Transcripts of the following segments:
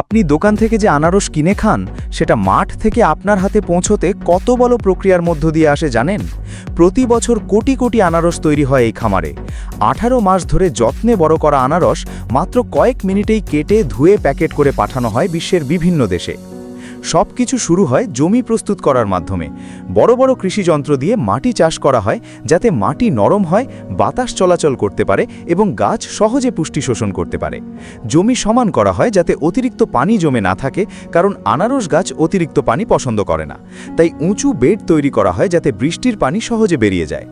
আপনি দোকান থেকে যে আনারস কিনে খান সেটা মাঠ থেকে আপনার হাতে পৌঁছতে কত বড় প্রক্রিয়ার মধ্য দিয়ে আসে জানেন? প্রতি বছর কোটি কোটি আনারস তৈরি হয় এই খামারে। 18 মাস ধরে যত্নে বড় করা আনারস মাত্র কয়েক মিনিটেই কেটে ধুয়ে প্যাকেট করে পাঠানো হয় বিশ্বের বিভিন্ন দেশে। সবকিছু শুরু হয় জমি প্রস্তুত করার মাধ্যমে। বড় বড় কৃষি যন্ত্র দিয়ে মাটি চাষ করা হয় যাতে মাটি নরম হয়, বাতাস চলাচল করতে পারে এবং গাছ সহজে পুষ্টি শোষণ করতে পারে। জমি সমান করা হয় যাতে অতিরিক্ত পানি জমে না থাকে, কারণ আনারস গাছ অতিরিক্ত পানি পছন্দ করে না। তাই উঁচু বেড তৈরি করা হয় যাতে বৃষ্টির পানি সহজে বেরিয়ে যায়।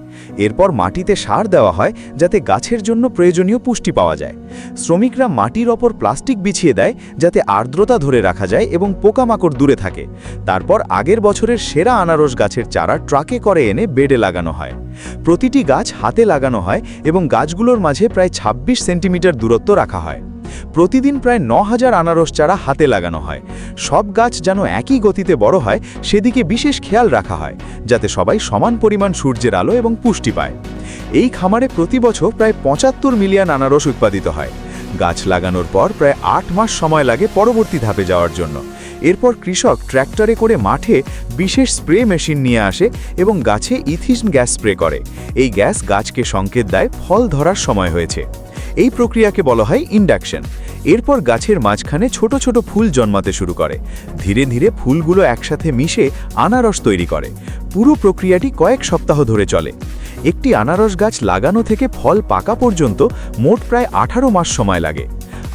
এরপর মাটিতে সার দেওয়া হয় যাতে গাছের জন্য প্রয়োজনীয় পুষ্টি পাওয়া যায়। শ্রমিকরা মাটির ওপর প্লাস্টিক বিছিয়ে দেয় যাতে আর্দ্রতা ধরে রাখা যায় এবং পোকামাকড় দূরে থাকে। তারপর আগের বছরের সেরা আনারস গাছের চারা ট্রাকে করে এনে বেডে লাগানো হয়। প্রতিটি গাছ হাতে লাগানো হয় এবং গাছগুলোর মাঝে প্রায় 26 সেন্টিমিটার দূরত্ব রাখা হয়। প্রতিদিন প্রায় 9000 আনারস চারা হাতে লাগানো হয়। সব গাছ যেন একই গতিতে বড় হয় সেদিকে বিশেষ খেয়াল রাখা হয় যাতে সবাই সমান পরিমাণ সূর্যের আলো এবং পুষ্টি পায়। এই খামারে প্রতি বছর প্রায় 75 মিলিয়ন আনারস উৎপাদিত হয়। গাছ লাগানোর পর প্রায় 8 মাস সময় লাগে পরবর্তী ধাপে যাওয়ার জন্য। এরপর কৃষক ট্র্যাক্টরে করে মাঠে বিশেষ স্প্রে মেশিন নিয়ে আসে এবং গাছে ইথিন গ্যাস স্প্রে করে। এই গ্যাস গাছকে সংকেত দেয় ফল ধরার সময় হয়েছে। এই প্রক্রিয়াকে বলা হয় ইন্ডাকশন। এরপর গাছের মাঝখানে ছোট ছোট ফুল জন্মাতে শুরু করে। ধীরে ধীরে ফুলগুলো একসাথে মিশে আনারস তৈরি করে। পুরো প্রক্রিয়াটি কয়েক সপ্তাহ ধরে চলে। একটি আনারস গাছ লাগানো থেকে ফল পাকা পর্যন্ত মোট প্রায় 18 মাস সময় লাগে।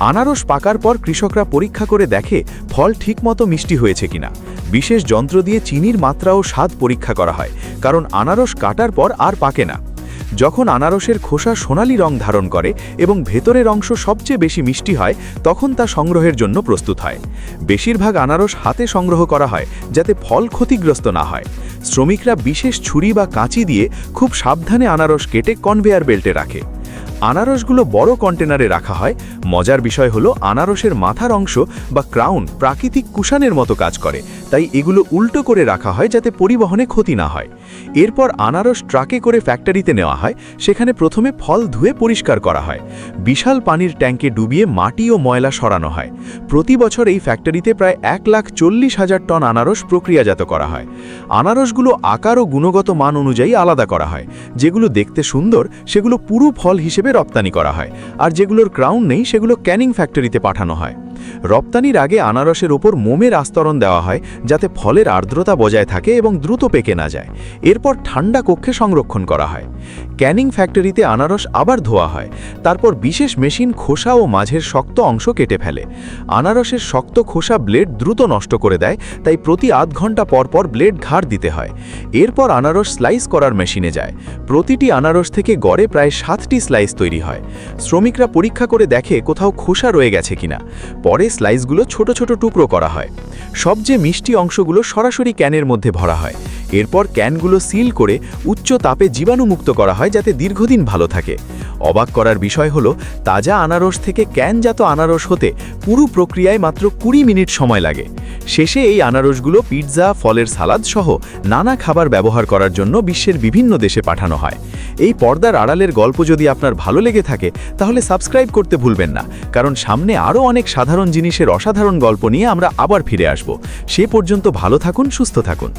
আনারস পাকার পর কৃষকরা পরীক্ষা করে দেখে ফল ঠিকমতো মিষ্টি হয়েছে কিনা। বিশেষ যন্ত্র দিয়ে চিনির মাত্রা ও স্বাদ পরীক্ষা করা হয়, কারণ আনারস কাটার পর আর পাকে না। যখন আনারসের খোসা সোনালী রং ধারণ করে এবং ভেতরের অংশ সবচেয়ে বেশি মিষ্টি হয়, তখন তা সংগ্রহের জন্য প্রস্তুত হয়। বেশিরভাগ আনারস হাতে সংগ্রহ করা হয় যাতে ফল ক্ষতিগ্রস্ত না হয়। শ্রমিকরা বিশেষ ছুরি বা কাঁচি দিয়ে খুব সাবধানে আনারস কেটে কনভেয়ার বেল্টে রাখে। আনারসগুলো বড় কন্টেনারে রাখা হয়। মজার বিষয় হলো আনারসের মাথার অংশ বা ক্রাউন প্রাকৃতিক কুশানের মতো কাজ করে, তাই এগুলো উল্টো করে রাখা হয় যাতে পরিবহনে ক্ষতি না হয়। এরপর আনারস ট্রাকে করে ফ্যাক্টরিতে নেওয়া হয়। সেখানে প্রথমে ফল ধুয়ে পরিষ্কার করা হয়। বিশাল পানির ট্যাঙ্কে ডুবিয়ে মাটি ও ময়লা সরানো হয়। প্রতি বছর এই ফ্যাক্টরিতে প্রায় 1,40,000 টন আনারস প্রক্রিয়াজাত করা হয়। আনারসগুলো আকার ও গুণগত মান অনুযায়ী আলাদা করা হয়। যেগুলো দেখতে সুন্দর সেগুলো পুরো ফল হিসেবে রপ্তানি করা হয়, আর যেগুলোর ক্রাউন নেই সেগুলো ক্যানিং ফ্যাক্টরিতে পাঠানো হয়। রপ্তানির আগে আনারসের ওপর মোমের আস্তরণ দেওয়া হয় যাতে ফলের আর্দ্রতা বজায় থাকে এবং দ্রুত পেকে না যায়। এরপর ঠান্ডা কক্ষে সংরক্ষণ করা হয়। ক্যানিং ফ্যাক্টরিতে আনারস আবার ধোয়া হয়। তারপর বিশেষ মেশিন খোসা ও মাঝের শক্ত অংশ কেটে ফেলে। আনারসের শক্ত খোসা ব্লেড দ্রুত নষ্ট করে দেয়, তাই প্রতি আধ ঘন্টা পর পর ব্লেড ঘাড় দিতে হয়। এরপর আনারস স্লাইস করার মেশিনে যায়। প্রতিটি আনারস থেকে গড়ে প্রায় 7টি স্লাইস তৈরি হয়। শ্রমিকরা পরীক্ষা করে দেখে কোথাও খোসা রয়ে গেছে কিনা। পরে স্লাইসগুলো ছোট ছোট টুকরো করা হয়। সবচেয়ে মিষ্টি অংশগুলো সরাসরি ক্যানের মধ্যে ভরা হয়। এরপর ক্যানগুলো সিল করে উচ্চ তাপে জীবাণুমুক্ত করা হয় যাতে দীর্ঘদিন ভালো থাকে। অবাক করার বিষয় হলো তাজা আনারস থেকে ক্যানজাত আনারস হতে পুরো প্রক্রিয়ায় মাত্র 20 মিনিট সময় লাগে। শেষে এই আনারসগুলো পিৎজা, ফলের সালাদ সহ নানা খাবার ব্যবহার করার জন্য বিশ্বের বিভিন্ন দেশে পাঠানো হয়। এই পর্দার আড়ালের গল্প যদি আপনার ভালো লেগে থাকে তাহলে সাবস্ক্রাইব করতে ভুলবেন না, কারণ সামনে আরও অনেক সাধারণ জিনিসের অসাধারণ গল্প নিয়ে আমরা আবার ফিরে আসব। সে পর্যন্ত ভালো থাকুন, সুস্থ থাকুন।